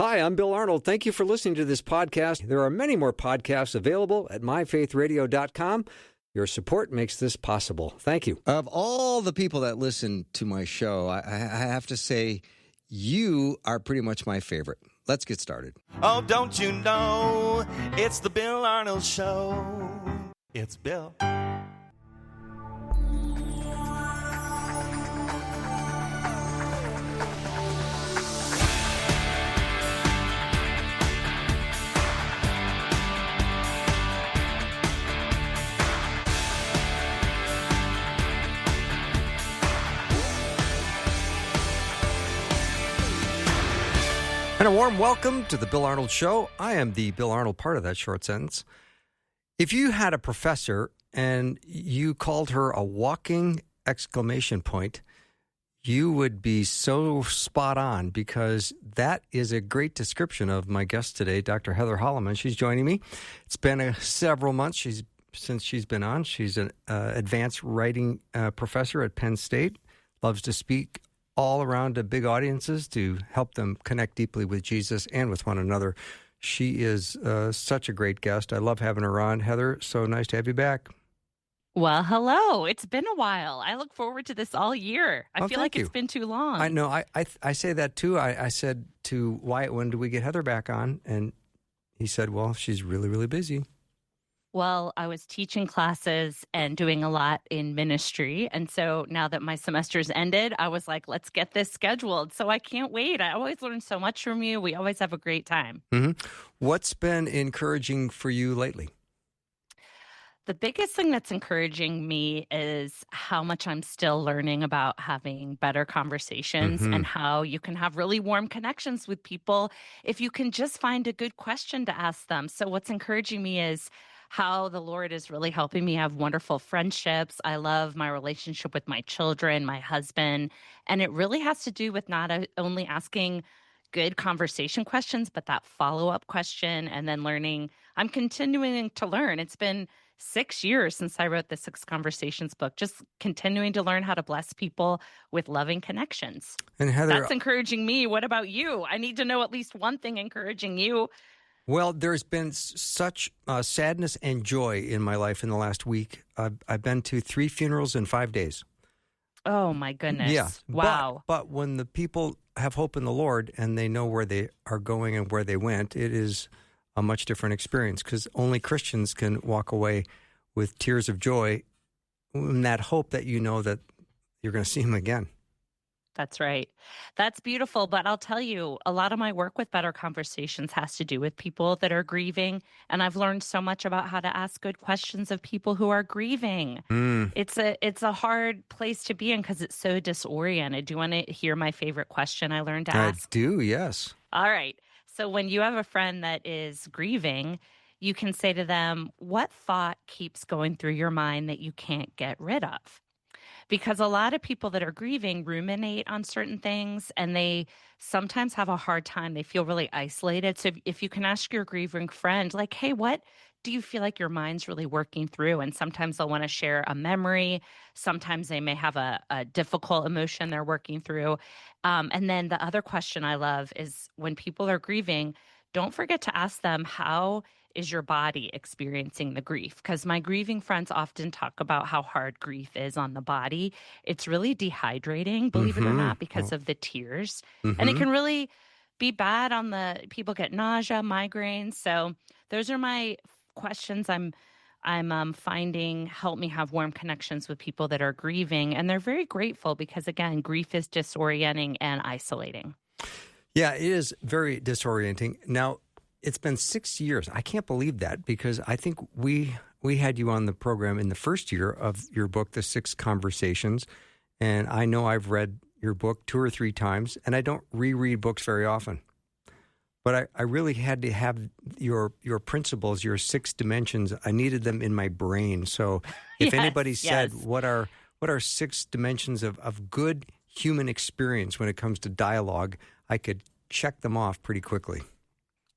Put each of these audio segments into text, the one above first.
Hi, I'm Bill Arnold. Thank you for listening to this podcast. There are many more podcasts available at myfaithradio.com. Your support makes this possible. Thank you. Of all the people that listen to my show, I have to say you are pretty much my favorite. Let's get started. Oh, don't you know, it's the Bill Arnold Show. It's Bill. And a warm welcome to the Bill Arnold Show. I am the Bill Arnold part of that short sentence. If you had a professor and you called her a walking exclamation point, you would be so spot on, because that is a great description of my guest today, Dr. Heather Holleman. She's joining me. It's been several months since she's been on. She's an advanced writing professor at Penn State, loves to speak all around to big audiences to help them connect deeply with Jesus and with one another. She is such a great guest. I love having her on. Heather, so nice to have you back. Well, hello. It's been a while. I look forward to this all year. I feel like it's been too long. I know. I say that too. I said to Wyatt, when do we get Heather back on? And he said, well, she's really, really busy. Well, I was teaching classes and doing a lot in ministry. And so now that my semester's ended, I was like, let's get this scheduled. So I can't wait. I always learn so much from you. We always have a great time. Mm-hmm. What's been encouraging for you lately? The biggest thing that's encouraging me is how much I'm still learning about having better conversations and how you can have really warm connections with people if you can just find a good question to ask them. So what's encouraging me is how the Lord is really helping me have wonderful friendships. I love my relationship with my children, my husband, and it really has to do with not only asking good conversation questions, but that follow-up question and then learning. I'm continuing to learn. It's been 6 years since I wrote the 6 Conversations book, just continuing to learn how to bless people with loving connections. And Heather, that's encouraging me. What about you? I need to know at least one thing encouraging you. Well, there's been such sadness and joy in my life in the last week. I've been to 3 funerals in 5 days. Oh, my goodness. Yeah. Wow. But when the people have hope in the Lord and they know where they are going and where they went, it is a much different experience, because only Christians can walk away with tears of joy and that hope that you know that you're going to see him again. That's right. That's beautiful. But I'll tell you, a lot of my work with Better Conversations has to do with people that are grieving. And I've learned so much about how to ask good questions of people who are grieving. It's a hard place to be in because it's so disoriented. Do you want to hear my favorite question I learned to ask? I do, yes. All right. So when you have a friend that is grieving, you can say to them, what thought keeps going through your mind that you can't get rid of? Because a lot of people that are grieving ruminate on certain things, and they sometimes have a hard time. They feel really isolated. So if you can ask your grieving friend, like, hey, what do you feel like your mind's really working through? And sometimes they'll want to share a memory. Sometimes they may have a difficult emotion they're working through. And then the other question I love is when people are grieving, don't forget to ask them, how is your body experiencing the grief? Because my grieving friends often talk about how hard grief is on the body. It's really dehydrating, believe it or not, because of the tears. And it can really be bad on people get nausea, migraines. So those are my questions I'm finding help me have warm connections with people that are grieving. And they're very grateful because, again, grief is disorienting and isolating. Yeah, it is very disorienting. Now, it's been 6 years. I can't believe that, because I think we had you on the program in the first year of your book, The 6 Conversations. And I know I've read your book 2 or 3 times, and I don't reread books very often. But I really had to have your principles, your 6 dimensions. I needed them in my brain. So if anybody said, what are 6 dimensions of good human experience when it comes to dialogue, I could check them off pretty quickly.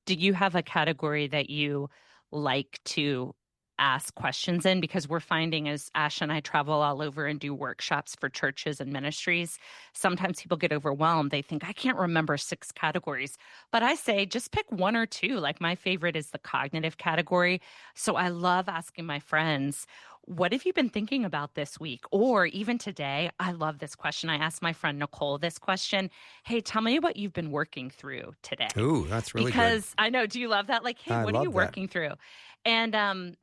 Do you have a category that you like to ask questions in, because we're finding as Ash and I travel all over and do workshops for churches and ministries, sometimes people get overwhelmed. They think, I can't remember 6 categories. But I say, just pick 1 or 2. Like my favorite is the cognitive category. So I love asking my friends, what have you been thinking about this week? Or even today, I love this question. I asked my friend Nicole this question. Hey, tell me what you've been working through today. Ooh, that's really good. Because I know, do you love that? Like, hey, I what are you love that. working through? And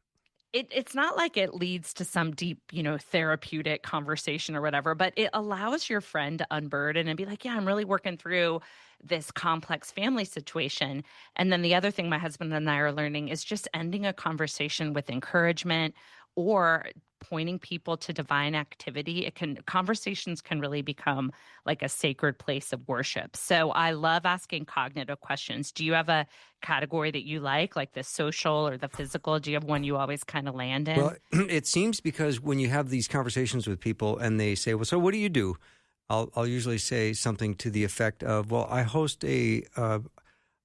it's not like it leads to some deep, therapeutic conversation or whatever, but it allows your friend to unburden and be like, yeah, I'm really working through this complex family situation. And then the other thing my husband and I are learning is just ending a conversation with encouragement or pointing people to divine activity. Conversations can really become like a sacred place of worship. So I love asking cognitive questions. Do you have a category that you like the social or the physical? Do you have one you always kind of land in? Well, it seems because when you have these conversations with people and they say, well, so what do you do? I'll usually say something to the effect of, well, I host an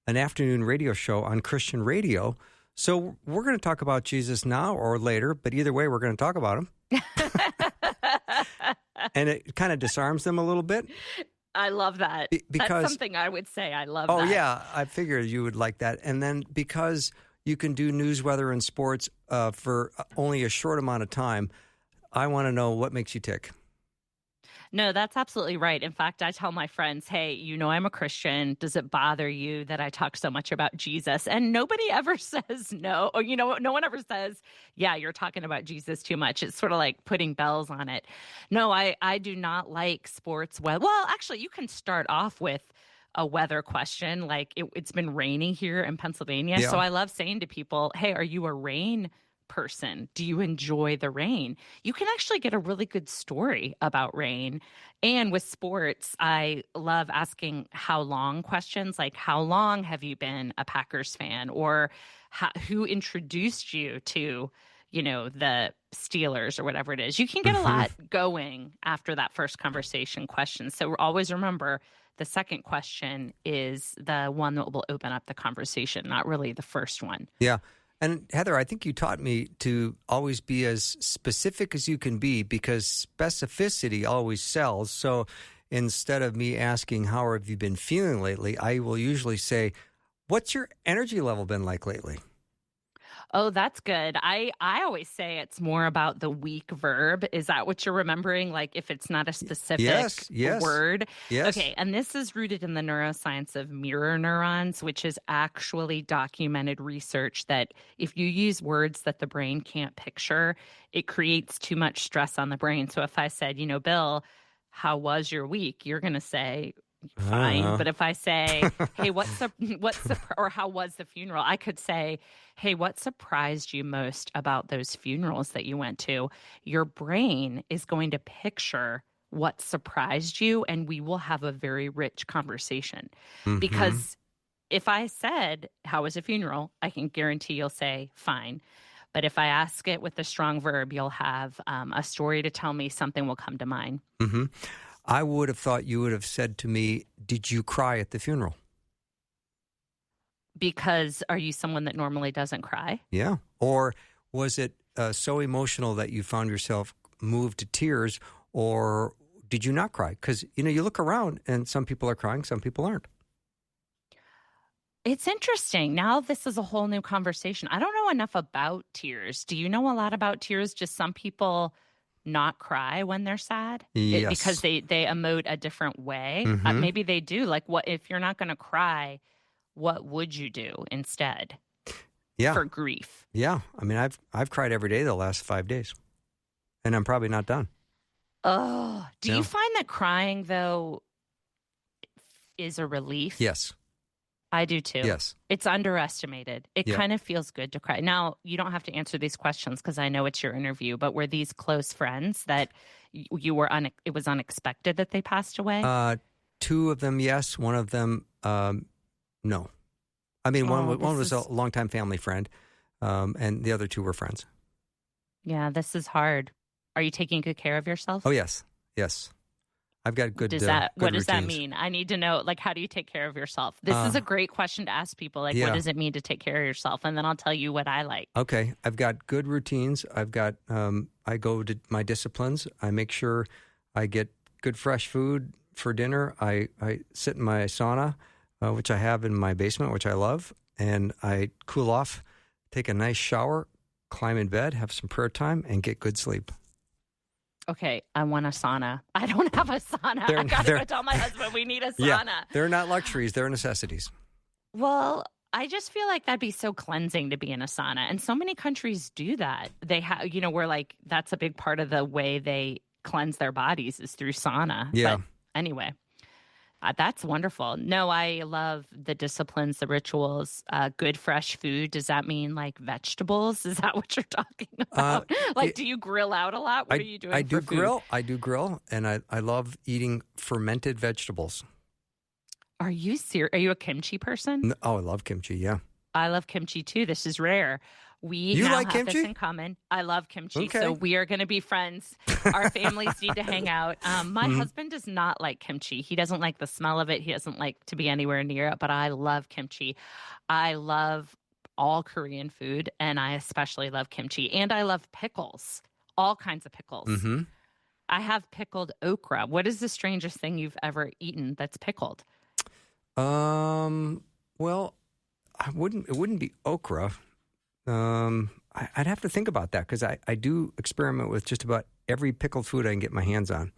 afternoon radio show on Christian radio. So we're going to talk about Jesus now or later, but either way, we're going to talk about him. And it kind of disarms them a little bit. I love that. Because that's something I would say. I love that. Oh, yeah. I figured you would like that. And then because you can do news, weather, and sports for only a short amount of time, I want to know what makes you tick. No, that's absolutely right. In fact, I tell my friends, hey, I'm a Christian. Does it bother you that I talk so much about Jesus? And nobody ever says no. Or, no one ever says, yeah, you're talking about Jesus too much. It's sort of like putting bells on it. No, I do not like sports. Well, actually, you can start off with a weather question. Like it's been raining here in Pennsylvania. Yeah. So I love saying to people, hey, are you a rain person? Do you enjoy the rain? You can actually get a really good story about rain. And with sports, I love asking how long questions, like how long have you been a Packers fan, or who introduced you to, the Steelers or whatever it is. You can get a lot going after that first conversation question. So always remember, the second question is the one that will open up the conversation, not really the first one. Yeah. And Heather, I think you taught me to always be as specific as you can be, because specificity always sells. So instead of me asking, how have you been feeling lately, I will usually say, what's your energy level been like lately? Oh, that's good. I always say it's more about the weak verb. Is that what you're remembering? Like if it's not a specific word? Yes. Okay. And this is rooted in the neuroscience of mirror neurons, which is actually documented research that if you use words that the brain can't picture, it creates too much stress on the brain. So if I said, Bill, how was your week? You're going to say, fine. But if I say, hey, or how was the funeral? I could say, hey, what surprised you most about those funerals that you went to? Your brain is going to picture what surprised you, and we will have a very rich conversation. Because if I said, how was a funeral? I can guarantee you'll say, fine. But if I ask it with a strong verb, you'll have a story to tell me. Something will come to mind. Mm-hmm. I would have thought you would have said to me, did you cry at the funeral? Because are you someone that normally doesn't cry? Yeah. Or was it so emotional that you found yourself moved to tears, or did you not cry? Because, you look around and some people are crying, some people aren't. It's interesting. Now this is a whole new conversation. I don't know enough about tears. Do you know a lot about tears? Just some people not cry when they're sad? Yes. Because they emote a different way. Maybe they do. Like, what if you're not going to cry, what would you do instead? Yeah. For grief. Yeah. I mean, I've cried every day the last 5 days, and I'm probably not done. Oh, do you find that crying, though, is a relief? Yes. I do too. Yes. It's underestimated. It kind of feels good to cry. Now, you don't have to answer these questions because I know it's your interview, but were these close friends that it was unexpected that they passed away? 2 of them, yes. One of them, no. I mean, one was a longtime family friend, and the other 2 were friends. Yeah, this is hard. Are you taking good care of yourself? Oh, yes. Yes. I've got good What does that routines. mean? I need to know, like, how do you take care of yourself? This is a great question to ask people. Like, yeah. what does it mean to take care of yourself? And then I'll tell you what I like. Okay. I've got good routines. I've got, I go to my disciplines. I make sure I get good fresh food for dinner. I sit in my sauna, which I have in my basement, which I love. And I cool off, take a nice shower, climb in bed, have some prayer time, and get good sleep. Okay, I want a sauna. I don't have a sauna. I got to go tell my husband we need a sauna. Yeah, they're not luxuries. They're necessities. Well, I just feel like that'd be so cleansing to be in a sauna. And so many countries do that. They have, where like that's a big part of the way they cleanse their bodies is through sauna. Yeah. But anyway, that's wonderful. No, I love the disciplines, the rituals, good fresh food. Does that mean like vegetables? Is that what you're talking about? Do you grill out a lot? What are you doing I for do food? grill. I do grill, and I love eating fermented vegetables. Are you serious? Are you a kimchi person? Oh, I love kimchi, yeah. I love kimchi too. This is rare. We You now like have kimchi? this in common. I love kimchi, Okay. so we are going to be friends. Our families need to hang out. My husband does not like kimchi. He doesn't like the smell of it. He doesn't like to be anywhere near it, but I love kimchi. I love all Korean food, and I especially love kimchi. And I love pickles, all kinds of pickles. Mm-hmm. I have pickled okra. What is the strangest thing you've ever eaten that's pickled? Well, it wouldn't be okra. I'd have to think about that because I do experiment with just about every pickled food I can get my hands on.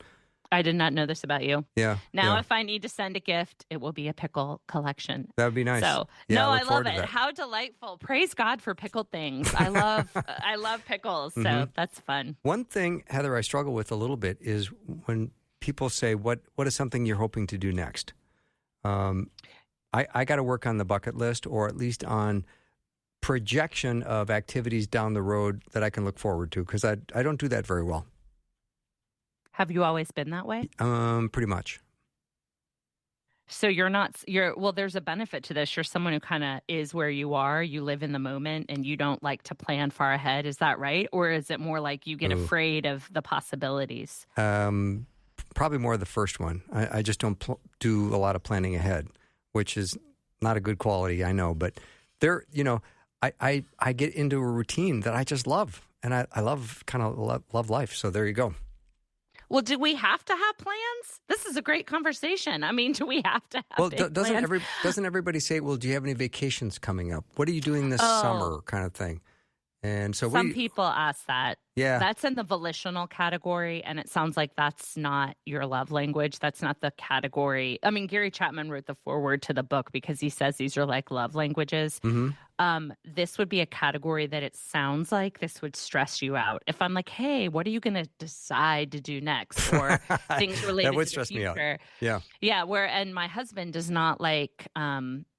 I did not know this about you. Yeah. Now, yeah. if I need to send a gift, it will be a pickle collection. That would be nice. So, Yeah, no, I I look love forward to it. that. How delightful. Praise God for pickled things. I love pickles. So that's fun. One thing, Heather, I struggle with a little bit is when people say, what is something you're hoping to do next? I got to work on the bucket list, or at least on projection of activities down the road that I can look forward to, because I don't do that very well. Have you always been that way? Pretty much. So well, there's a benefit to this. You're someone who kind of is where you are. You live in the moment and you don't like to plan far ahead. Is that right? Or is it more like you get afraid of the possibilities? Probably more the first one. I just don't do a lot of planning ahead, which is not a good quality, I know. But I get into a routine that I just love. And I love love life. So there you go. Well, do we have to have plans? This is a great conversation. I mean, do we have to have big plans? Doesn't everybody say, well, do you have any vacations coming up? What are you doing this summer kind of thing? And so some people ask that. Yeah. That's in the volitional category, and it sounds like that's not your love language. That's not the category. I mean, Gary Chapman wrote the foreword to the book because he says these are like love languages. Mm-hmm. This would be a category that it sounds like this would stress you out. If I'm like, hey, what are you going to decide to do next? Or things related that would to stress the me future. out. Yeah. Yeah. And my husband does not like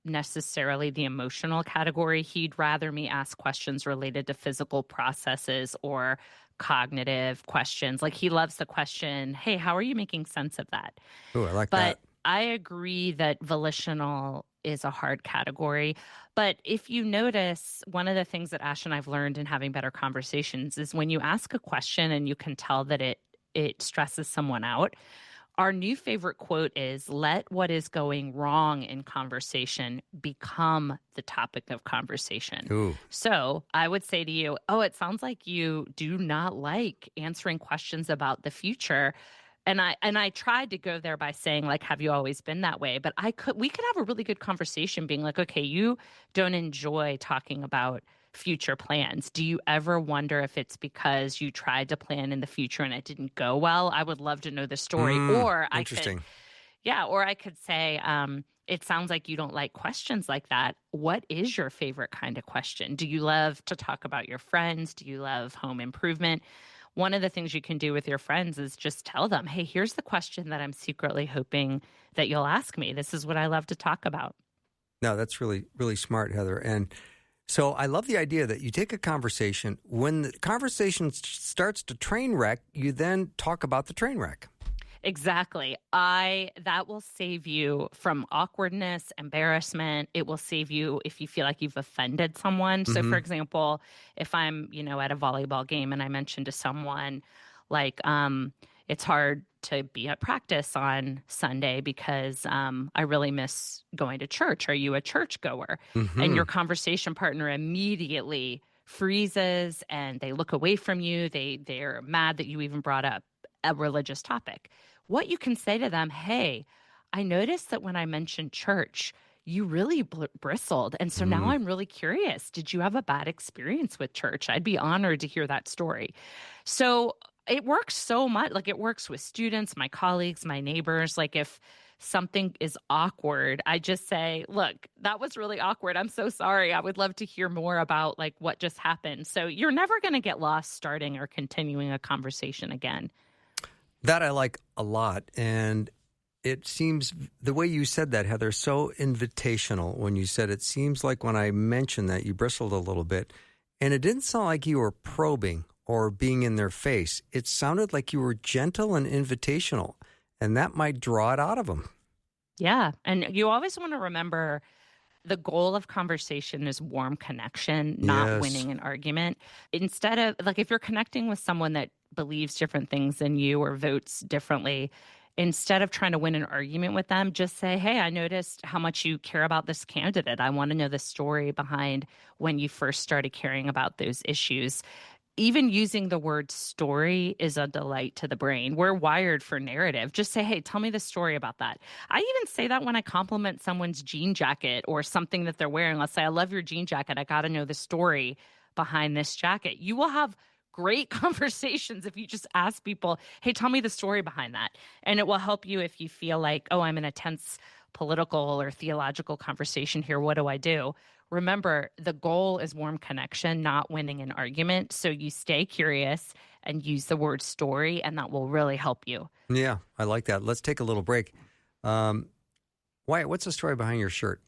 necessarily the emotional category. He'd rather me ask questions related to physical processes or cognitive questions. Like he loves the question, hey, how are you making sense of that? Oh, I like that. But I agree that volitional is a hard category. But if you notice, one of the things that Ash and I've learned in having better conversations is when you ask a question and you can tell that it stresses someone out. Our new favorite quote is, let what is going wrong in conversation become the topic of conversation. Ooh. So I would say to you, it sounds like you do not like answering questions about the future. And I tried to go there by saying, like, have you always been that way? But we could have a really good conversation being like, okay, you don't enjoy talking about future plans. Do you ever wonder if it's because you tried to plan in the future and it didn't go well? I would love to know the story. Interesting. Or I could say, it sounds like you don't like questions like that. What is your favorite kind of question? Do you love to talk about your friends? Do you love home improvement? One of the things you can do with your friends is just tell them, hey, here's the question that I'm secretly hoping that you'll ask me. This is what I love to talk about. No, that's really, really smart, Heather. And so I love the idea that you take a conversation. When the conversation starts to train wreck, you then talk about the train wreck. Exactly. That will save you from awkwardness, embarrassment. It will save you if you feel like you've offended someone. So, for example, if I'm, at a volleyball game and I mention to someone like, It's hard to be at practice on Sunday because I really miss going to church. Are you a churchgoer? And your conversation partner immediately freezes and they look away from you. They're mad that you even brought up a religious topic. What you can say to them, hey, I noticed that when I mentioned church, you really bristled. And so now I'm really curious. Did you have a bad experience with church? I'd be honored to hear that story. So it works so much. Like it works with students, my colleagues, my neighbors. Like if something is awkward, I just say, look, that was really awkward. I'm so sorry. I would love to hear more about like what just happened. So you're never going to get lost starting or continuing a conversation again. That I like a lot. And it seems the way you said that, Heather, so invitational when you said it seems like when I mentioned that you bristled a little bit and it didn't sound like you were probing or being in their face. It sounded like you were gentle and invitational, and that might draw it out of them. Yeah. And you always want to remember the goal of conversation is warm connection, not winning an argument. Instead of, like, if you're connecting with someone that believes different things than you or votes differently, instead of trying to win an argument with them, just say, hey, I noticed how much you care about this candidate. I want to know the story behind when you first started caring about those issues. Even using the word story is a delight to the brain. We're wired for narrative. Just say, hey, tell me the story about that. I even say that when I compliment someone's jean jacket or something that they're wearing. Let's say, I love your jean jacket. I got to know the story behind this jacket. You will have great conversations if you just ask people, hey, tell me the story behind that. And it will help you if you feel like, oh, I'm in a tense political or theological conversation here. What do I do? Remember, the goal is warm connection, not winning an argument. So you stay curious and use the word story, and that will really help you. Yeah, I like that. Let's take a little break. Wyatt, what's the story behind your shirt?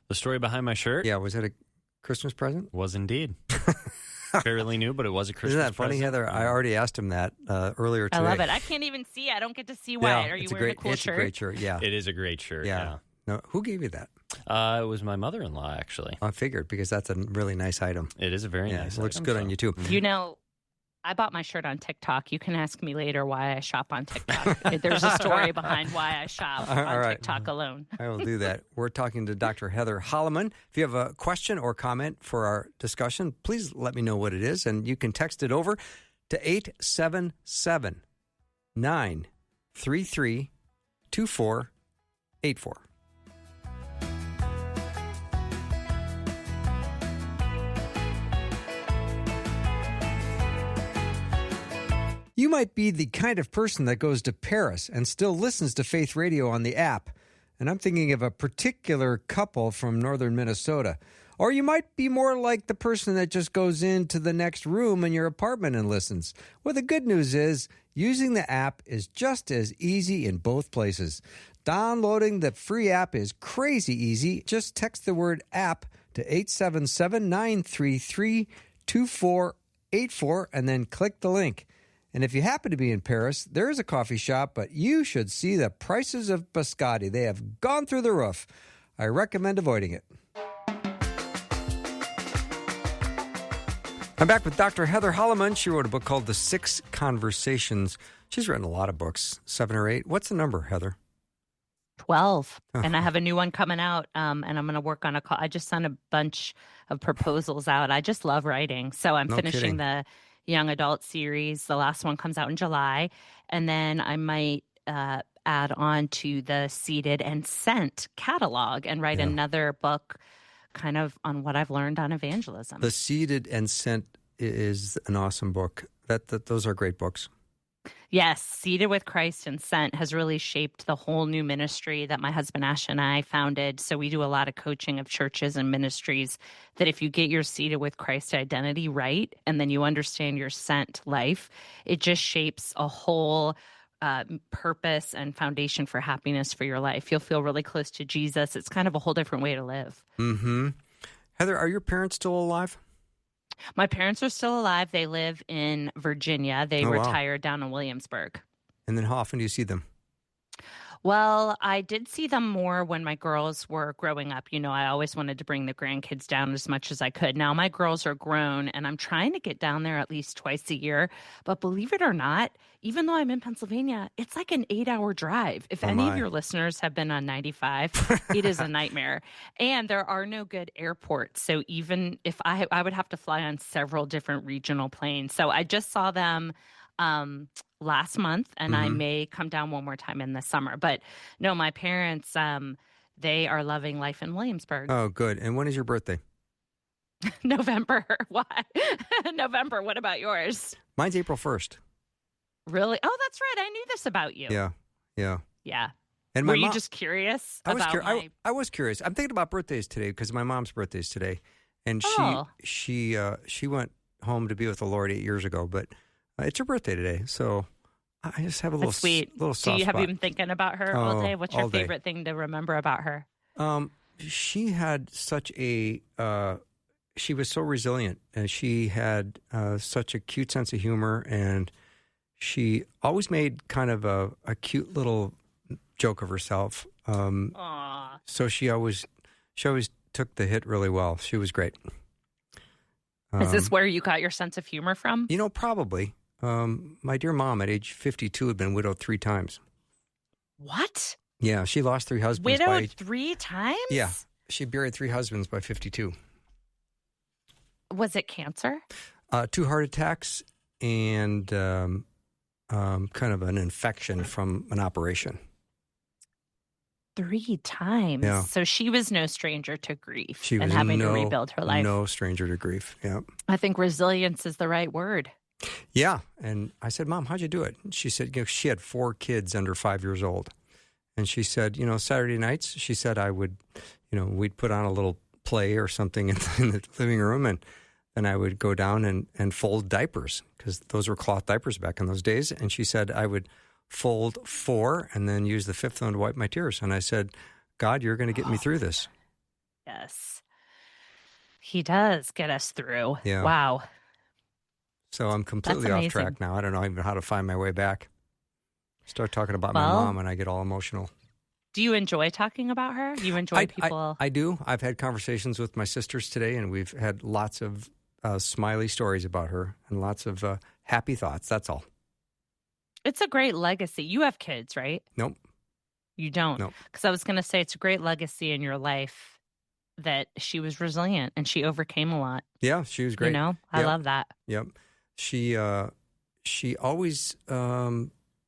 The story behind my shirt? Yeah, was it a Christmas present? Was indeed. Fairly new, but it was a Christmas present. Isn't that funny, present. Heather? I already asked him that earlier today. I love it. I can't even see. I don't get to see Wyatt. Are you wearing a cool shirt? It's a great shirt, yeah. It is a great shirt, yeah. No, who gave you that? It was my mother-in-law, actually. I figured, because that's a really nice item. It is a very nice item. Looks good on you, too. You know, I bought my shirt on TikTok. You can ask me later why I shop on TikTok. There's a story behind why I shop on TikTok alone. I will do that. We're talking to Dr. Heather Holleman. If you have a question or comment for our discussion, please let me know what it is, and you can text it over to 877 933 2484. You might be the kind of person that goes to Paris and still listens to Faith Radio on the app. And I'm thinking of a particular couple from northern Minnesota. Or you might be more like the person that just goes into the next room in your apartment and listens. Well, the good news is using the app is just as easy in both places. Downloading the free app is crazy easy. Just text the word app to 877-933-2484 and then click the link. And if you happen to be in Paris, there is a coffee shop, but you should see the prices of biscotti. They have gone through the roof. I recommend avoiding it. I'm back with Dr. Heather Holleman. She wrote a book called The 6 Conversations. She's written a lot of books, 7 or 8. What's the number, Heather? 12. And I have a new one coming out, and I'm going to work on I just sent a bunch of proposals out. I just love writing. So I'm finishing the young adult series. The last one comes out in July. And then I might add on to the Seated and Sent catalog and write another book kind of on what I've learned on evangelism. The Seated and Sent is an awesome book. Those are great books. Yes, Seated with Christ and Sent has really shaped the whole new ministry that my husband Ash and I founded. So we do a lot of coaching of churches and ministries that if you get your Seated with Christ identity right, and then you understand your sent life, it just shapes a whole purpose and foundation for happiness for your life. You'll feel really close to Jesus. It's kind of a whole different way to live. Mm-hmm. Heather, are your parents still alive? My parents are still alive. They live in Virginia. They retired down in Williamsburg. And then how often do you see them? Well, I did see them more when my girls were growing up. I always wanted to bring the grandkids down as much as I could. Now my girls are grown and I'm trying to get down there at least twice a year. But believe it or not, even though I'm in Pennsylvania, it's like an 8-hour drive. If Oh, any of my. your listeners have been on 95, it is a nightmare. And there are no good airports. So even if I would have to fly on several different regional planes. So I just saw them um last month and I Mhm. may come down one more time in the summer. But no, my parents they are loving life in Williamsburg. Oh, good. And when is your birthday? November. Why? November. What about yours? Mine's April 1st. Really? Oh, that's right. I knew this about you. Yeah. Yeah. Yeah. And Were my you mom, just curious I was about my I was curious. I'm thinking about birthdays today because my mom's birthday is today, and Oh. she went home to be with the Lord 8 years ago, but it's her birthday today, so I just have a little That's sweet. little Do soft you have spot. you been thinking about her all Oh, day? What's all your day. favorite thing to remember about her? She had such a she was so resilient, and she had such a cute sense of humor, and she always made kind of a cute little joke of herself. Aw. So she always took the hit really well. She was great. Is this where you got your sense of humor from? Probably. My dear mom at age 52 had been widowed 3 times. What? Yeah, she lost 3 husbands. Widowed 3 times? Yeah, she buried 3 husbands by 52. Was it cancer? 2 heart attacks and kind of an infection from an operation. 3 times. Yeah. So she was no stranger to grief She was and having to rebuild her life. no stranger to grief. Yeah. I think resilience is the right word. Yeah. And I said, Mom, how'd you do it? And she said, she had 4 kids under 5 years old. And she said, Saturday nights, she said I would, we'd put on a little play or something in the living room, and then I would go down and fold diapers, because those were cloth diapers back in those days. And she said I would fold 4 and then use the 5th one to wipe my tears. And I said, God, you're going to get me through this. Yes. He does get us through. Yeah. Wow. So I'm completely That's off amazing. track now. I don't know even how to find my way back. Start talking about my Well, mom and I get all emotional. Do you enjoy talking about her? You enjoy people? I do. I've had conversations with my sisters today, and we've had lots of smiley stories about her and lots of happy thoughts. That's all. It's a great legacy. You have kids, right? Nope. You don't? Nope. Because I was going to say it's a great legacy in your life that she was resilient and she overcame a lot. Yeah, she was great. I Yep. love that. Yep. She always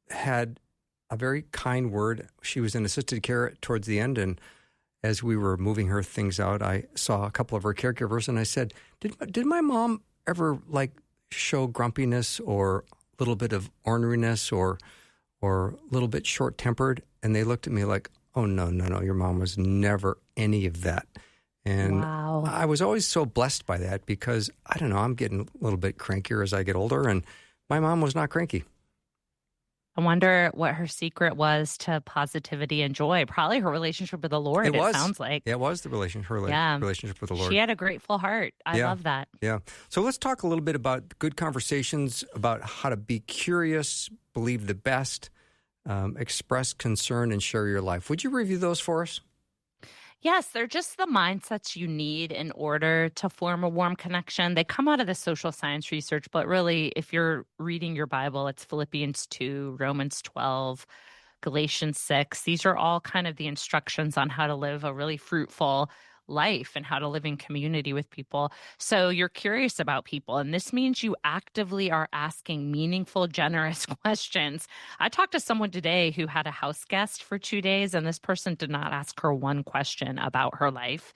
had a very kind word. She was in assisted care towards the end, and as we were moving her things out, I saw a couple of her caregivers, and I said, "Did my mom ever show grumpiness or a little bit of orneriness or a little bit short tempered?" And they looked at me like, "Oh no, your mom was never any of that." And Wow. I was always so blessed by that because, I don't know, I'm getting a little bit crankier as I get older, and my mom was not cranky. I wonder what her secret was to positivity and joy. Probably her relationship with the Lord, it sounds like. It was the relationship with the Lord. She had a grateful heart. I love that. Yeah. So let's talk a little bit about good conversations, about how to be curious, believe the best, express concern, and share your life. Would you review those for us? Yes, they're just the mindsets you need in order to form a warm connection. They come out of the social science research, but really, if you're reading your Bible, it's Philippians 2, Romans 12, Galatians 6. These are all kind of the instructions on how to live a really fruitful life and how to live in community with people. So you're curious about people, and this means you actively are asking meaningful, generous questions. I talked to someone today who had a house guest for 2 days, and this person did not ask her one question about her life.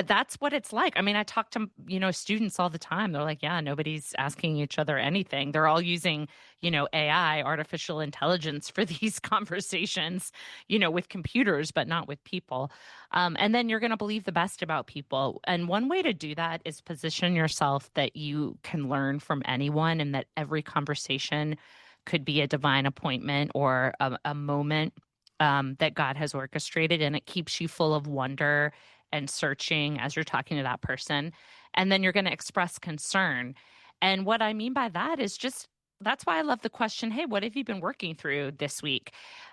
That's what it's like. I mean, I talk to, students all the time. They're like, yeah, nobody's asking each other anything. They're all using, AI, artificial intelligence for these conversations, with computers, but not with people. And then you're going to believe the best about people. And one way to do that is position yourself that you can learn from anyone and that every conversation could be a divine appointment or a moment that God has orchestrated, and it keeps you full of wonder and searching as you're talking to that person. And then you're going to express concern. And what I mean by that is just that's why I love the question, hey, what have you been working through this week?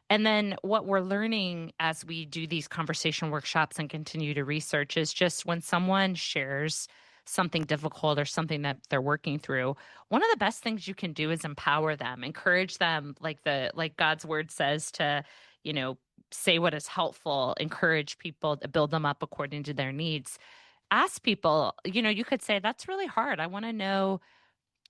And then what we're learning as we do these conversation workshops and continue to research is just when someone shares something difficult or something that they're working through, one of the best things you can do is empower them, encourage them, like God's word says, to, you know, say what is helpful, encourage people to build them up according to their needs. Ask people, you know, you could say, that's really hard. I want to know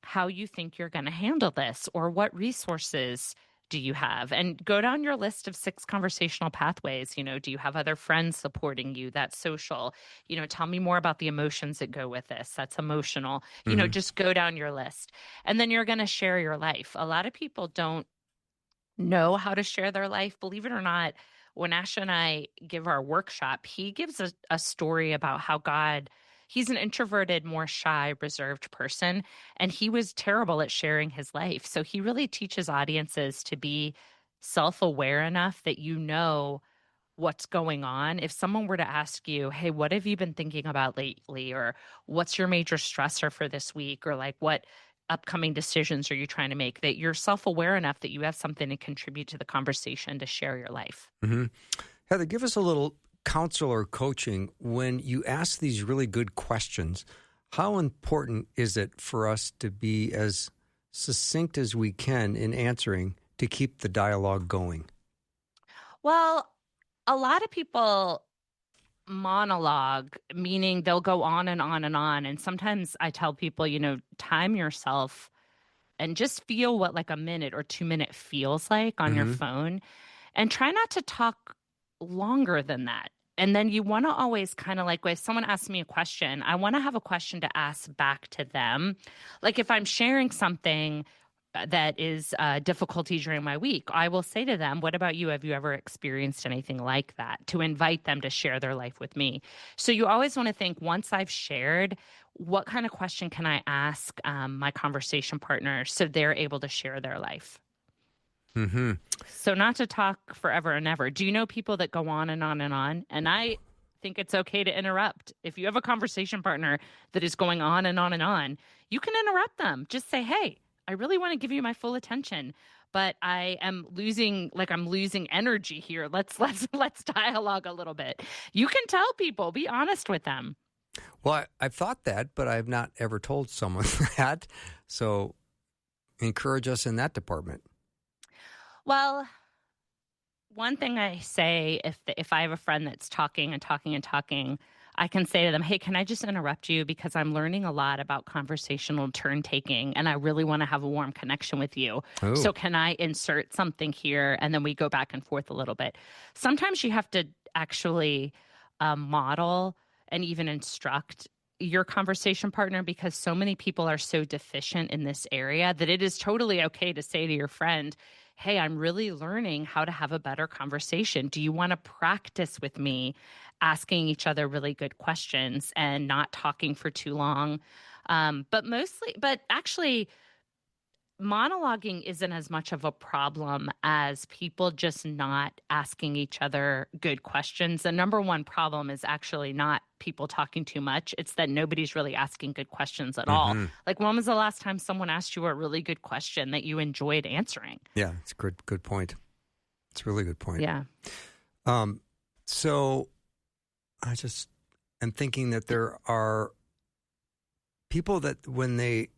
how you think you're going to handle this, or what resources do you have, and go down your list of 6 conversational pathways. You know, do you have other friends supporting you? That's social. You know, tell me more about the emotions that go with this. That's emotional. You know, Mhm. just go down your list, and then you're going to share your life. A lot of people don't know how to share their life. Believe it or not, when Ash and I give our workshop, he gives a story about how he's an introverted, more shy, reserved person, and he was terrible at sharing his life. So he really teaches audiences to be self aware enough that you know what's going on. If someone were to ask you, hey, what have you been thinking about lately? Or what's your major stressor for this week? Or like, what upcoming decisions are you trying to make? That you're self aware enough that you have something to contribute to the conversation to share your life. Mm-hmm. Heather, give us a little counsel or coaching when you ask these really good questions. How important is it for us to be as succinct as we can in answering to keep the dialogue going? Well, a lot of people monologue, meaning they'll go on and on and on. And sometimes I tell people, you know, time yourself and just feel what like a minute or 2 minute feels like on your Mm-hmm. phone, and try not to talk longer than that. And then you want to always kind of like, if someone asks me a question, I want to have a question to ask back to them. Like if I'm sharing something that is difficulty during my week, I will say to them, what about you? Have you ever experienced anything like that? To invite them to share their life with me. So you always want to think, once I've shared, what kind of question can I ask my conversation partner so they're able to share their life? Mm-hmm. So not to talk forever and ever. Do you know people that go on and on and on? And I think it's okay to interrupt. If you have a conversation partner that is going on and on and on, you can interrupt them. Just say, hey, I really want to give you my full attention, but I'm losing energy here. Let's dialogue a little bit. You can tell people, be honest with them. Well, I've thought that, but I've not ever told someone that. So encourage us in that department. Well, one thing I say, if I have a friend that's talking and talking and talking, I can say to them, hey, can I just interrupt you? Because I'm learning a lot about conversational turn taking, and I really want to have a warm connection with you. Oh. So can I insert something here? And then we go back and forth a little bit. Sometimes you have to actually model and even instruct your conversation partner, because so many people are so deficient in this area that it is totally okay to say to your friend, hey, I'm really learning how to have a better conversation. Do you want to practice with me asking each other really good questions and not talking for too long? But actually, monologuing isn't as much of a problem as people just not asking each other good questions. The number one problem is actually not people talking too much. It's that nobody's really asking good questions at all. Mm-hmm. Like, when was the last time someone asked you a really good question that you enjoyed answering? Yeah, it's a good point. It's a really good point. Yeah. So I just am thinking that there are people that when they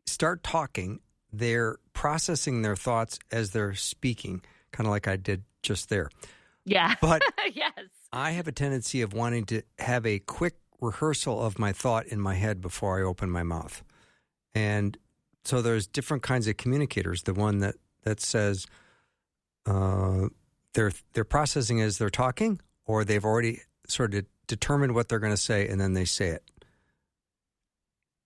start talking, they're processing their thoughts as they're speaking, kind of like I did just there. Yeah. But yes. I have a tendency of wanting to have a quick rehearsal of my thought in my head before I open my mouth. And so there's different kinds of communicators. The one that says they're processing as they're talking, or they've already sort of determined what they're going to say, and then they say it.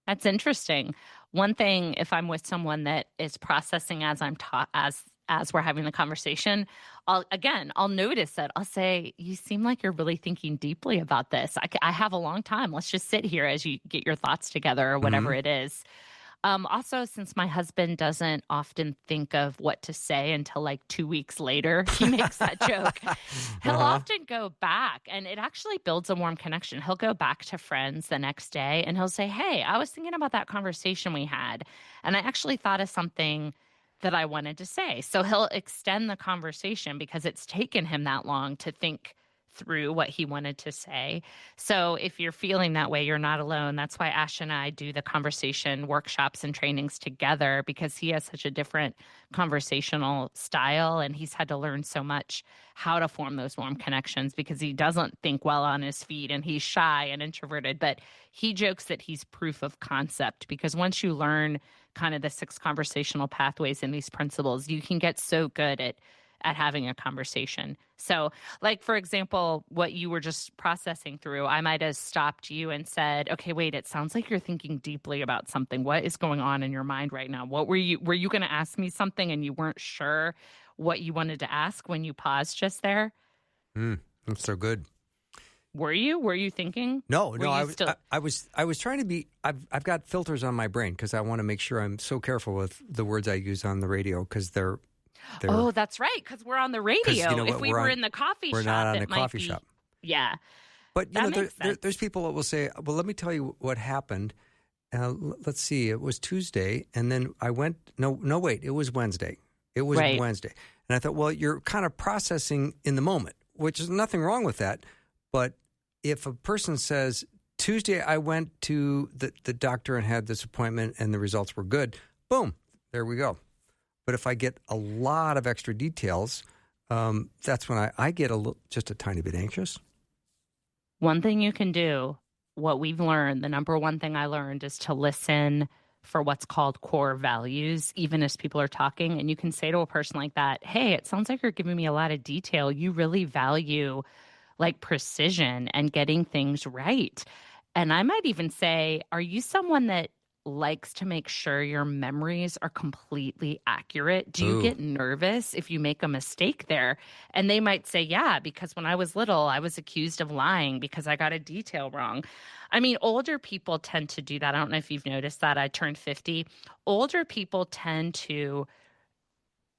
That's interesting. One thing, if I'm with someone that is processing as I'm taught, as we're having the conversation, I'll notice that. I'll say, you seem like you're really thinking deeply about this. I have a long time. Let's just sit here as you get your thoughts together, or whatever it is. Also, since my husband doesn't often think of what to say until like 2 weeks later, he makes that joke. He'll Uh-huh. often go back, and it actually builds a warm connection. He'll go back to friends the next day and he'll say, "Hey, I was thinking about that conversation we had, and I actually thought of something that I wanted to say." So he'll extend the conversation because it's taken him that long to think through what he wanted to say. So if you're feeling that way, you're not alone. That's why Ash and I do the conversation workshops and trainings together, because he has such a different conversational style and he's had to learn so much how to form those warm connections because he doesn't think well on his feet and he's shy and introverted. But he jokes that he's proof of concept, because once you learn kind of the 6 conversational pathways and these principles, you can get so good at having a conversation. So, like, for example, what you were just processing through, I might have stopped you and said, "Okay, wait, it sounds like you're thinking deeply about something. What is going on in your mind right now? What were you going to ask me something and you weren't sure what you wanted to ask when you paused just there?" That's so good. Were you thinking? No, Were no, you I was, still- I was trying to be. I've got filters on my brain because I want to make sure I'm so careful with the words I use on the radio because they're. Oh, that's right, because we're on the radio. you know If what, we were in the coffee we're shop, not on it the might coffee be, shop. yeah. But That makes sense. there's people that will say, "Well, let me tell you what happened." Let's see. It was Tuesday, and then I went. No, wait. It was Wednesday. It was Right. Wednesday, and I thought, well, you're kind of processing in the moment, which is nothing wrong with that. But if a person says Tuesday, I went to the doctor and had this appointment, and the results were good, boom, there we go. But if I get a lot of extra details, that's when I get just a tiny bit anxious. One thing you can do, what we've learned, the number one thing I learned is to listen for what's called core values, even as people are talking. And you can say to a person like that, "Hey, it sounds like you're giving me a lot of detail. You really value like precision and getting things right." And I might even say, "Are you someone that likes to make sure your memories are completely accurate? Do you Ooh. get nervous if you make a mistake there?" And they might say, "Yeah, because when I was little, I was accused of lying because I got a detail wrong." I mean, older people tend to do that. I don't know if you've noticed that. I turned 50. Older people tend to,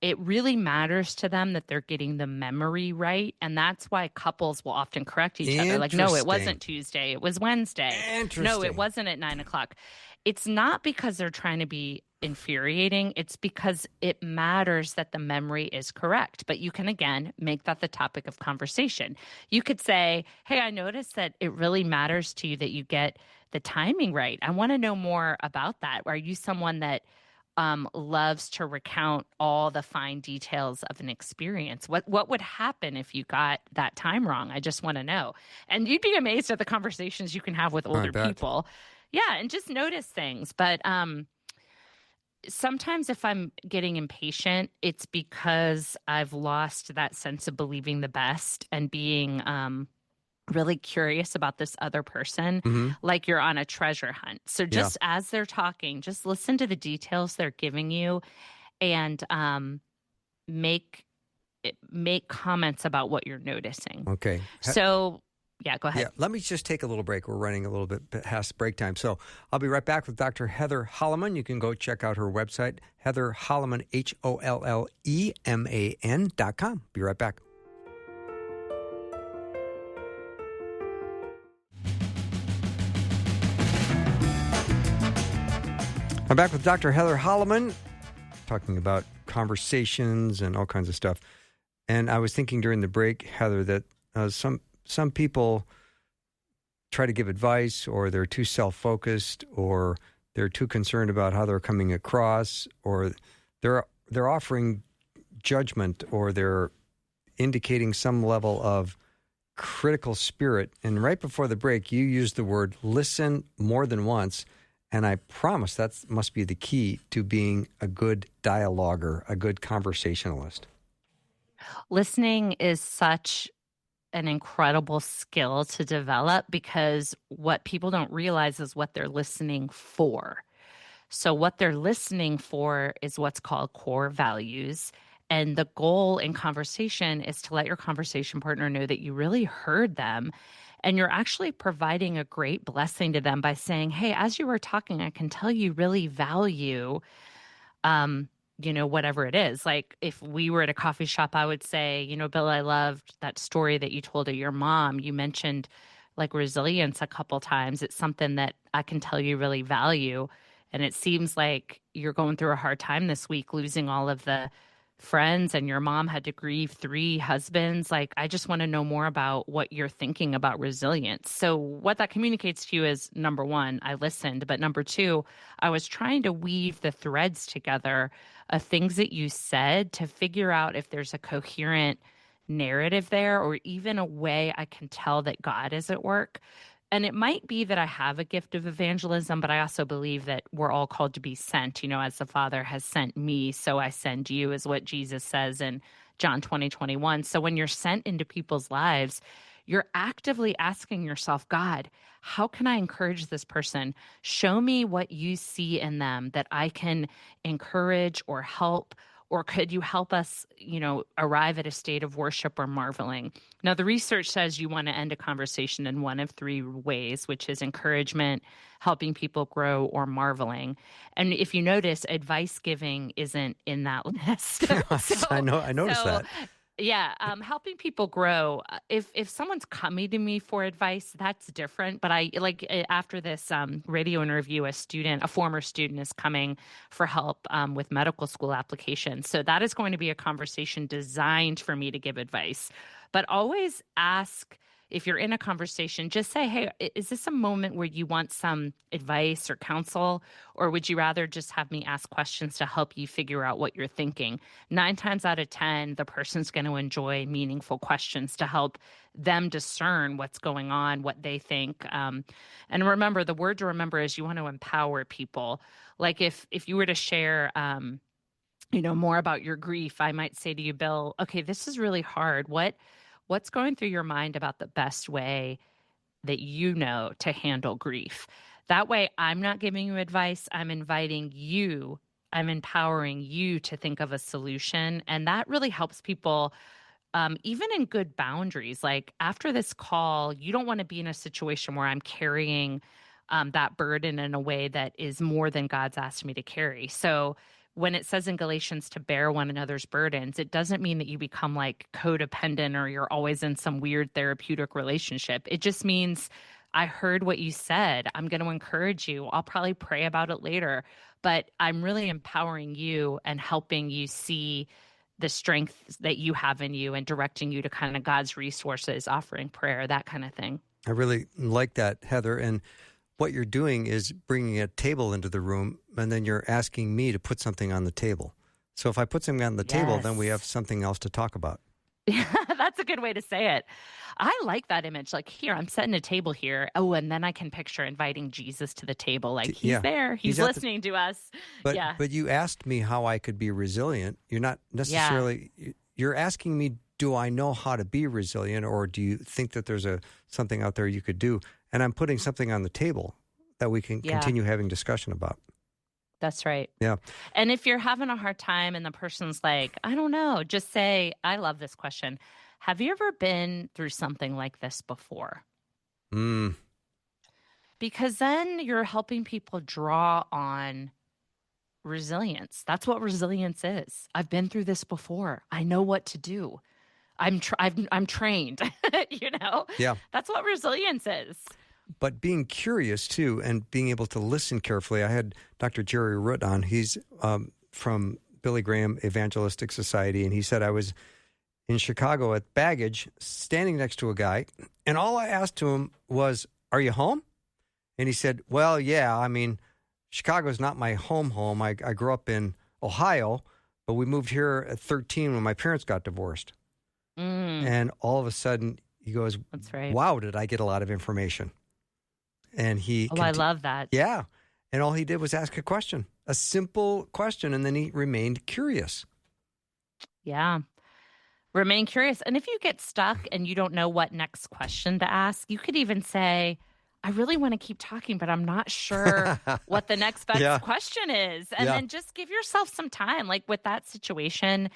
it really matters to them that they're getting the memory right. And that's why couples will often correct each other. Like, "No, it Interesting. wasn't Tuesday. It was Wednesday. No, Interesting. it wasn't at 9 o'clock." It's not because they're trying to be infuriating. It's because it matters that the memory is correct. But you can, again, make that the topic of conversation. You could say, "Hey, I noticed that it really matters to you that you get the timing right. I want to know more about that. Are you someone that loves to recount all the fine details of an experience? What would happen if you got that time wrong? I just want to know." And you'd be amazed at the conversations you can have with older bet. people. Yeah, and just notice things. But sometimes if I'm getting impatient, it's because I've lost that sense of believing the best and being really curious about this other person, like you're on a treasure hunt. So just as they're talking, just listen to the details they're giving you and make comments about what you're noticing. Okay. So, yeah, go ahead. Yeah, let me just take a little break. We're running a little bit past break time. So I'll be right back with Dr. Heather Holleman. You can go check out her website, Heather Holleman, HOLLEMAN.com. Be right back. I'm back with Dr. Heather Holleman, talking about conversations and all kinds of stuff. And I was thinking during the break, Heather, that some people try to give advice, or they're too self-focused, or they're too concerned about how they're coming across, or they're offering judgment, or they're indicating some level of critical spirit. And right before the break, you used the word listen more than once. And I promise that must be the key to being a good dialoguer, a good conversationalist. Listening is such an incredible skill to develop, because what people don't realize is what they're listening for. So what they're listening for is what's called core values. And the goal in conversation is to let your conversation partner know that you really heard them And you're actually providing a great blessing to them by saying, hey, as you were talking, I can tell you really value whatever it is. Like if we were at a coffee shop, I would say, Bill, I loved that story that you told of your mom. You mentioned like resilience a couple times. It's something that I can tell you really value. And it seems like you're going through a hard time this week, losing all of the friends, and your mom had to grieve 3 husbands. Like, I just want to know more about what you're thinking about resilience. So what that communicates to you is, number one, I listened, but number two, I was trying to weave the threads together of things that you said to figure out if there's a coherent narrative there, or even a way I can tell that God is at work. And it might be that I have a gift of evangelism, but I also believe that we're all called to be sent, as the Father has sent me, so I send you, is what Jesus says in John 20:21. So when you're sent into people's lives, you're actively asking yourself, God, how can I encourage this person? Show me what you see in them that I can encourage or help. Or could you help us, arrive at a state of worship or marveling? Now, the research says you want to end a conversation in one of 3 ways, which is encouragement, helping people grow, or marveling. And if you notice, advice giving isn't in that list. I noticed that. Yeah, helping people grow. If someone's coming to me for advice, that's different. But I after this radio interview, a former student is coming for help with medical school applications. So that is going to be a conversation designed for me to give advice. But always ask. If you're in a conversation, just say, hey, is this a moment where you want some advice or counsel? Or would you rather just have me ask questions to help you figure out what you're thinking? 9 times out of 10, the person's going to enjoy meaningful questions to help them discern what's going on, what they think. And remember, the word to remember is you want to empower people. Like if you were to share, more about your grief, I might say to you, Bill, okay, this is really hard. What's going through your mind about the best way that to handle grief? That way, I'm not giving you advice. I'm inviting you. I'm empowering you to think of a solution. And that really helps people, even in good boundaries. Like after this call, you don't want to be in a situation where I'm carrying that burden in a way that is more than God's asked me to carry. So when it says in Galatians to bear one another's burdens, it doesn't mean that you become like codependent or you're always in some weird therapeutic relationship. It just means I heard what you said. I'm going to encourage you. I'll probably pray about it later, but I'm really empowering you and helping you see the strength that you have in you and directing you to kind of God's resources, offering prayer, that kind of thing. I really like that, Heather. And what you're doing is bringing a table into the room, and then you're asking me to put something on the table. So if I put something on the table, then we have something else to talk about. Yeah, that's a good way to say it. I like that image. Like, here, I'm setting a table here. Oh, and then I can picture inviting Jesus to the table. Like, he's there. He's listening to us. But you asked me how I could be resilient. You're not necessarily, you're asking me, do I know how to be resilient, or do you think that there's something out there you could do? And I'm putting something on the table that we can continue having discussion about. That's right. Yeah. And if you're having a hard time and the person's like, I don't know, just say, I love this question. Have you ever been through something like this before? Because then you're helping people draw on resilience. That's what resilience is. I've been through this before. I know what to do. I'm trained, Yeah. That's what resilience is. But being curious, too, and being able to listen carefully. I had Dr. Jerry Root on. He's from Billy Graham Evangelistic Society, and he said, I was in Chicago at Baggage, standing next to a guy, and all I asked to him was, are you home? And he said, well, yeah, I mean, Chicago's not my home. I grew up in Ohio, but we moved here at 13 when my parents got divorced. And all of a sudden, he goes, that's right. Wow, did I get a lot of information? And I love that. Yeah. And all he did was ask a question, a simple question, and then he remained curious. Yeah. Remain curious. And if you get stuck and you don't know what next question to ask, you could even say, I really want to keep talking, but I'm not sure what the next best question is. And then just give yourself some time. Like with that situation,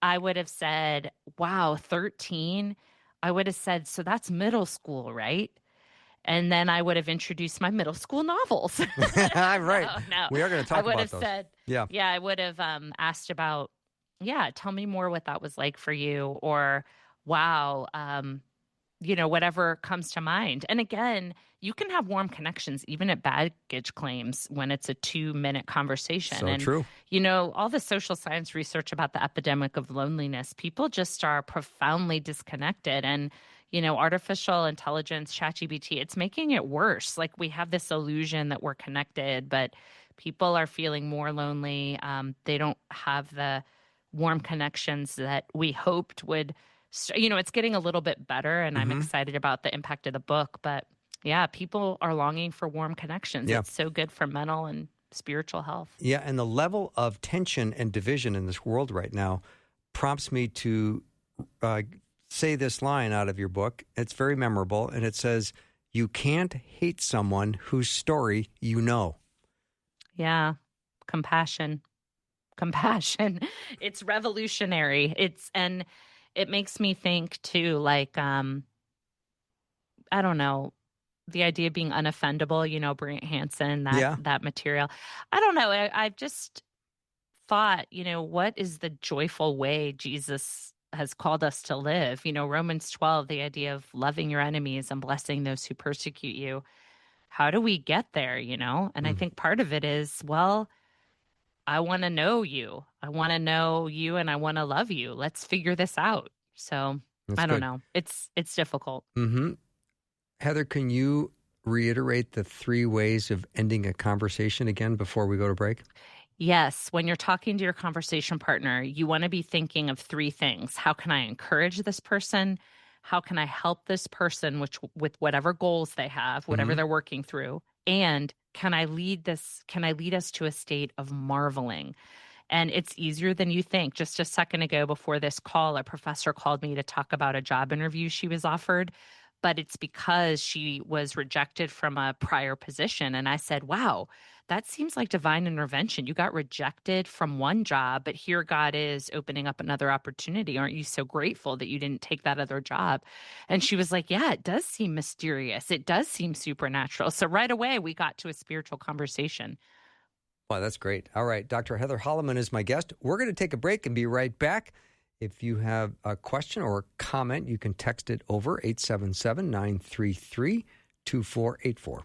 I would have said, wow, 13. I would have said, so that's middle school, right? And then I would have introduced my middle school novels. Right. No. We are going to I talk would about have those. said, Yeah. yeah, I would have asked about, yeah, tell me more what that was like for you, or wow, whatever comes to mind. And again, you can have warm connections even at baggage claims when it's a 2-minute conversation. So And, true. all the social science research about the epidemic of loneliness, people just are profoundly disconnected. And, artificial intelligence, ChatGPT, it's making it worse. Like we have this illusion that we're connected, but people are feeling more lonely. They don't have the warm connections that we hoped would. It's getting a little bit better, and I'm excited about the impact of the book. But yeah, people are longing for warm connections. Yeah. It's so good for mental and spiritual health. Yeah, and the level of tension and division in this world right now prompts me to say this line out of your book. It's very memorable, and it says, "You can't hate someone whose story you know." Yeah. Compassion. It's revolutionary. And it makes me think too, like, I don't know, the idea of being unoffendable, Brant Hansen, Yeah. that material. I don't know. I've just thought, what is the joyful way Jesus has called us to live? Romans 12, the idea of loving your enemies and blessing those who persecute you. How do we get there, And I think part of it is, well, I want to know you. I want to know you and I want to love you. Let's figure this out. So That's I don't good. know. It's difficult. Mm-hmm. Heather, can you reiterate the 3 ways of ending a conversation again before we go to break? Yes. When you're talking to your conversation partner, you want to be thinking of 3 things. How can I encourage this person? How can I help this person with whatever goals they have, whatever they're working through? And can I lead us to a state of marveling? And it's easier than you think. Just a second ago before this call, a professor called me to talk about a job interview she was offered, but it's because she was rejected from a prior position. And I said, wow, that seems like divine intervention. You got rejected from one job, but here God is opening up another opportunity. Aren't you so grateful that you didn't take that other job? And she was like, yeah, it does seem mysterious. It does seem supernatural. So right away, we got to a spiritual conversation. Wow, that's great. All right, Dr. Heather Holleman is my guest. We're going to take a break and be right back. If you have a question or a comment, you can text it over 877-933-2484.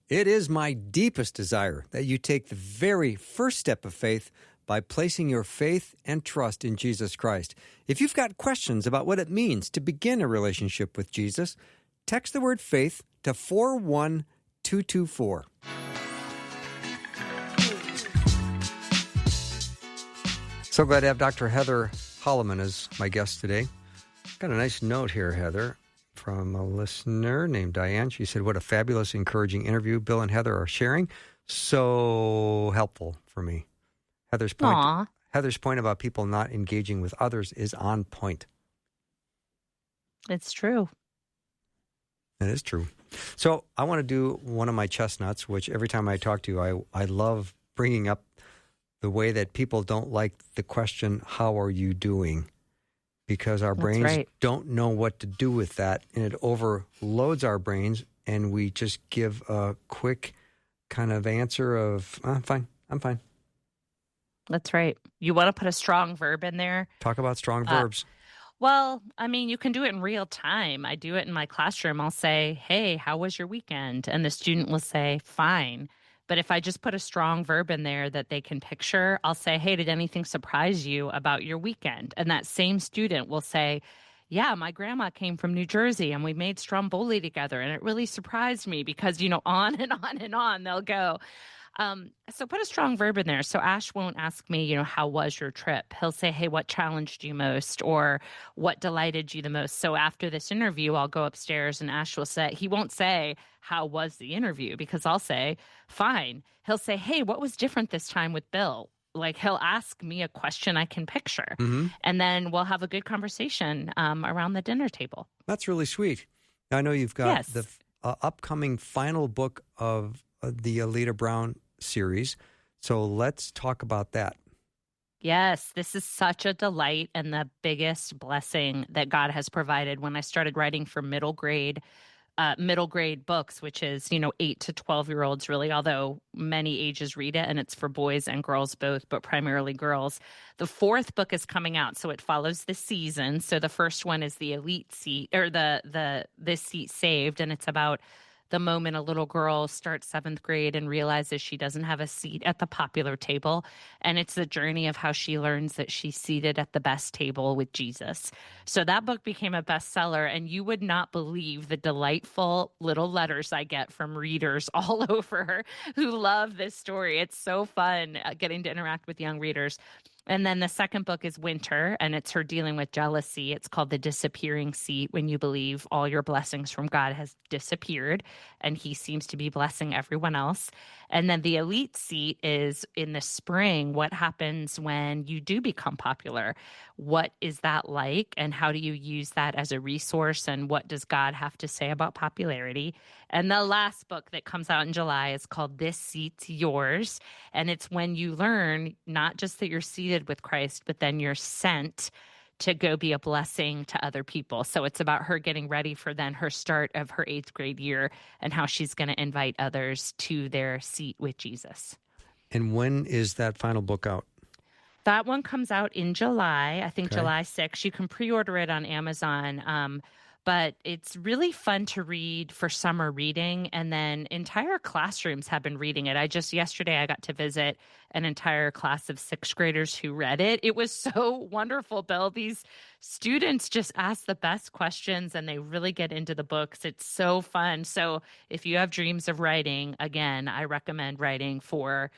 It is my deepest desire that you take the very first step of faith by placing your faith and trust in Jesus Christ. If you've got questions about what it means to begin a relationship with Jesus, text the word faith to 41224. So glad to have Dr. Heather Holleman as my guest today. Got a nice note here, Heather, from a listener named Diane. She said, what a fabulous, encouraging interview Bill and Heather are sharing. So helpful for me. Heather's point about people not engaging with others is on point. It's true. It is true. So I want to do one of my chestnuts, which every time I talk to you, I love bringing up the way that people don't like the question, how are you doing? Because our brains don't know what to do with that, and it overloads our brains, and we just give a quick kind of answer of, I'm fine. That's right. You want to put a strong verb in there? Talk about strong verbs. Well, I mean, you can do it in real time. I do it in my classroom. I'll say, hey, how was your weekend? And the student will say, fine. But if I just put a strong verb in there that they can picture, I'll say, hey, did anything surprise you about your weekend? And that same student will say, yeah, my grandma came from New Jersey and we made stromboli together. And it really surprised me because, on and on and on they'll go. So put a strong verb in there. So Ash won't ask me, how was your trip? He'll say, hey, what challenged you most? Or what delighted you the most? So after this interview, I'll go upstairs and Ash will say, he won't say, how was the interview? Because I'll say, fine. He'll say, hey, what was different this time with Bill? Like he'll ask me a question I can picture. Mm-hmm. And then we'll have a good conversation around the dinner table. That's really sweet. I know you've got Yes. upcoming final book of the Alita Brown series. So let's talk about that. Yes, this is such a delight and the biggest blessing that God has provided. When I started writing for middle grade books, which is, 8 to 12-year-olds really, although many ages read it, and it's for boys and girls both, but primarily girls. The fourth book is coming out, so it follows the season. So the first one is the elite seat, or the this seat saved, and it's about the moment a little girl starts seventh grade and realizes she doesn't have a seat at the popular table. And it's the journey of how she learns that she's seated at the best table with Jesus. So that book became a bestseller, and you would not believe the delightful little letters I get from readers all over who love this story. It's so fun getting to interact with young readers. And then the second book is Winter, and it's her dealing with jealousy. It's called The Disappearing Seat, when you believe all your blessings from God has disappeared, and he seems to be blessing everyone else. And then the Elite Seat is in the spring. What happens when you do become popular? What is that like, and how do you use that as a resource, and what does God have to say about popularity? And the last book that comes out in July is called This Seat's Yours, and it's when you learn not just that you're seated with Christ, but then you're sent to go be a blessing to other people. So it's about her getting ready for then her start of her 8th grade year and how she's going to invite others to their seat with Jesus. And when is that final book out? That one comes out in July, I think July 6th. You can pre-order it on Amazon. But it's really fun to read for summer reading, and then entire classrooms have been reading it. Yesterday I got to visit an entire class of 6th graders who read it. It was so wonderful, Bill. These students just ask the best questions, and they really get into the books. It's so fun. So if you have dreams of writing, again, I recommend writing for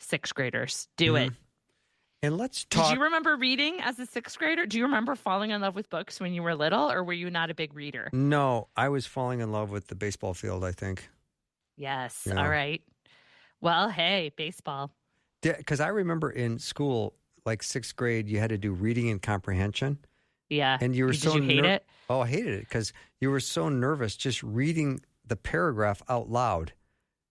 6th graders. Do it. And let's talk. Did you remember reading as a 6th grader? Do you remember falling in love with books when you were little, or were you not a big reader? No, I was falling in love with the baseball field, I think. Yes. Yeah. All right. Well, hey, baseball. Because I remember in school, like 6th grade, you had to do reading and comprehension. Yeah. And you were Did you hate it? Oh, I hated it because you were so nervous just reading the paragraph out loud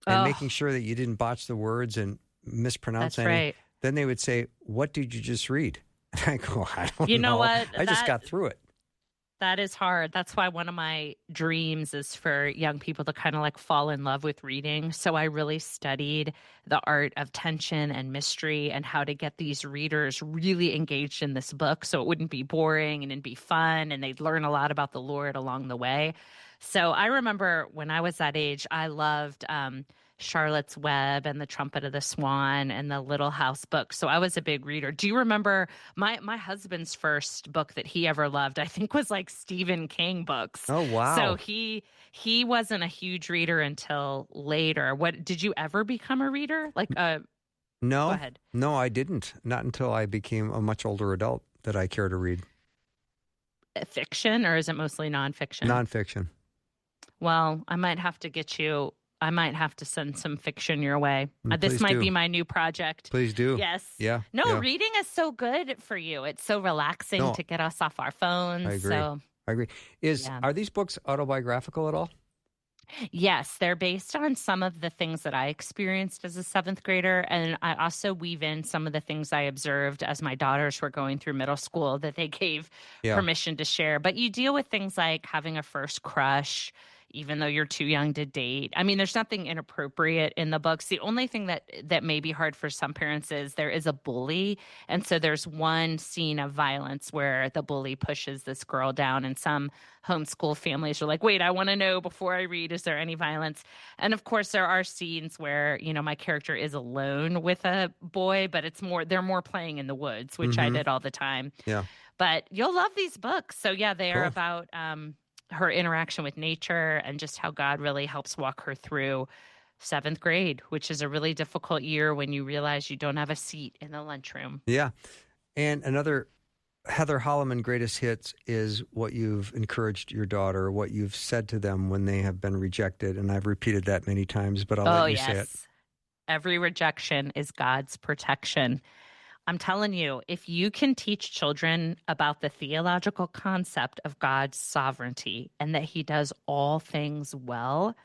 and making sure that you didn't botch the words and mispronounce That's any. right. Then they would say, "What did you just read?" And I go, "I don't know. You know what? I just got through it." That is hard. That's why one of my dreams is for young people to kind of like fall in love with reading. So I really studied the art of tension and mystery and how to get these readers really engaged in this book so it wouldn't be boring and it'd be fun and they'd learn a lot about the Lord along the way. So I remember when I was that age, I loved Charlotte's Web and The Trumpet of the Swan and the Little House books. So I was a big reader. Do you remember my husband's first book that he ever loved, I think, was like Stephen King books. Oh, wow. So he wasn't a huge reader until later. What did you ever become a reader? No. Go ahead. No, I didn't. Not until I became a much older adult did I care to read. Fiction, or is it mostly nonfiction? Nonfiction. Well, I might have to send some fiction your way. This might be my new project. Please do. Yes. Yeah. No, yeah. reading is so good for you. It's so relaxing to get us off our phones. I agree. So, I agree. Are these books autobiographical at all? yes, they're based on some of the things that I experienced as a 7th grader. And I also weave in some of the things I observed as my daughters were going through middle school that they gave permission to share. But you deal with things like having a first crush, even though you're too young to date. I mean, there's nothing inappropriate in the books. The only thing that may be hard for some parents is there is a bully. And so there's one scene of violence where the bully pushes this girl down, and some homeschool families are like, wait, I want to know before I read, is there any violence? And of course, there are scenes where, my character is alone with a boy, but they're more playing in the woods, which I did all the time. Yeah. But you'll love these books. So yeah, they are about her interaction with nature and just how God really helps walk her through 7th grade, which is a really difficult year when you realize you don't have a seat in the lunchroom. Yeah. And another Heather Holleman greatest hits is what you've encouraged your daughter, what you've said to them when they have been rejected. And I've repeated that many times, but I'll let you say it. Every rejection is God's protection. I'm telling you, if you can teach children about the theological concept of God's sovereignty and that he does all things well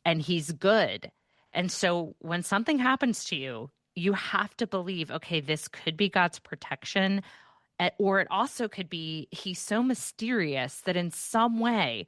and he's good. And so when something happens to you, you have to believe, okay, this could be God's protection, or it also could be he's so mysterious that in some way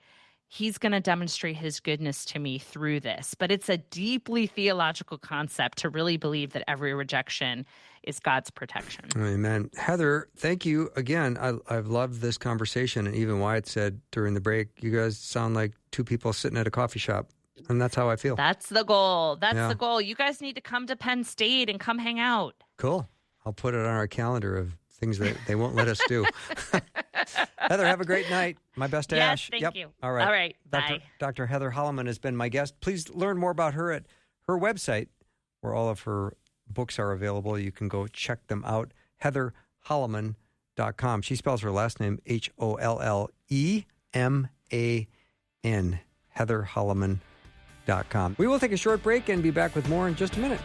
he's going to demonstrate his goodness to me through this. But it's a deeply theological concept to really believe that every rejection is God's protection. Amen. Heather, thank you again. I've loved this conversation. And even Wyatt said during the break, you guys sound like two people sitting at a coffee shop. And that's how I feel. That's the goal. That's the goal. You guys need to come to Penn State and come hang out. Cool. I'll put it on our calendar of things that they won't let us do. Heather, have a great night. My best to Ash. Thank you. All right. All right. Bye. Dr. Heather Holleman has been my guest. Please learn more about her at her website, where all of her books are available. You can go check them out. HeatherHolleman.com. She spells her last name HOLLEMAN. HeatherHolleman.com. We will take a short break and be back with more in just a minute.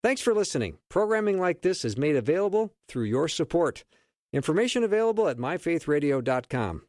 Thanks for listening. Programming like this is made available through your support. Information available at myfaithradio.com.